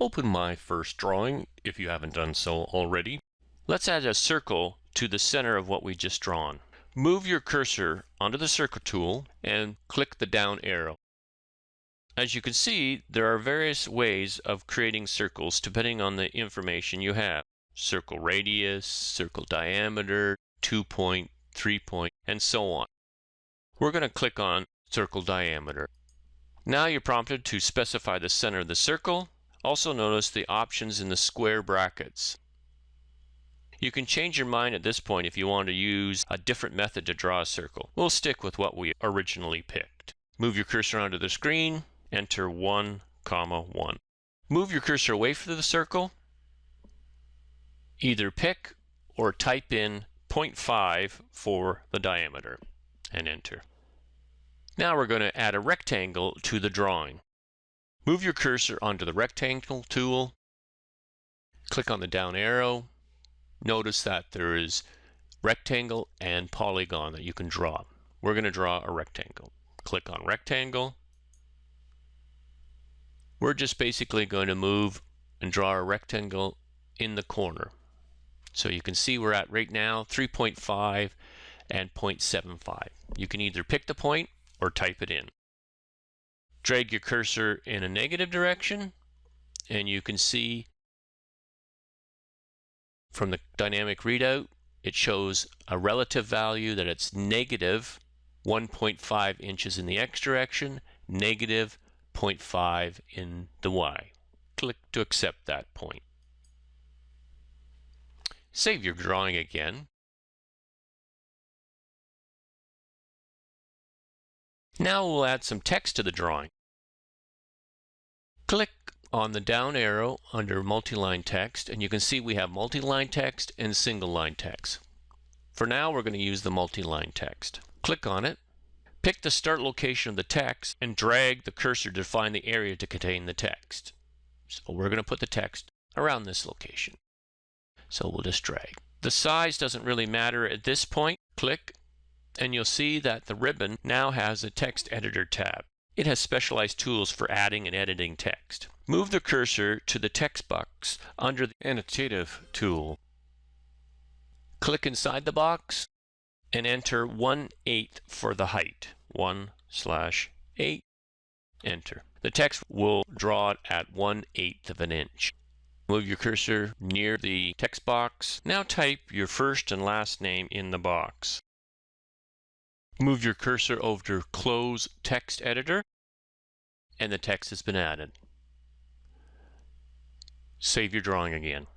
Open my first drawing if you haven't done so already. Let's add a circle to the center of what we just drawn. Move your cursor onto the circle tool and click the down arrow. As you can see, there are various ways of creating circles depending on the information you have. Circle radius, circle diameter, 2-point, 3-point, and so on. We're going to click on circle diameter. Now you're prompted to specify the center of the circle. Also notice the options in the square brackets. You can change your mind at this point if you want to use a different method to draw a circle. We'll stick with what we originally picked. Move your cursor onto the screen, enter 1, 1. Move your cursor away from the circle. Either pick or type in 0.5 for the diameter and enter. Now we're going to add a rectangle to the drawing. Move your cursor onto the rectangle tool, click on the down arrow. Notice that there is rectangle and polygon that you can draw. We're going to draw a rectangle. Click on rectangle. We're just basically going to move and draw a rectangle in the corner. So you can see we're at right now 3.5 and 0.75. You can either pick the point or type it in. Drag your cursor in a negative direction and you can see from the dynamic readout it shows a relative value that it's negative 1.5 inches in the X direction, negative 0.5 in the Y. Click to accept that point. Save your drawing again. Now we'll add some text to the drawing. Click on the down arrow under multi-line text and you can see we have multi-line text and single line text. For now we're going to use the multi-line text. Click on it, pick the start location of the text and drag the cursor to find the area to contain the text. So we're going to put the text around this location. So we'll just drag. The size doesn't really matter at this point. Click and you'll see that the ribbon now has a text editor tab. It has specialized tools for adding and editing text. Move the cursor to the text box under the annotative tool. Click inside the box and enter 1/8 for the height. 1/8, enter. The text will draw it at 1/8 of an inch. Move your cursor near the text box. Now type your first and last name in the box. Move your cursor over to Close Text Editor, and the text has been added. Save your drawing again.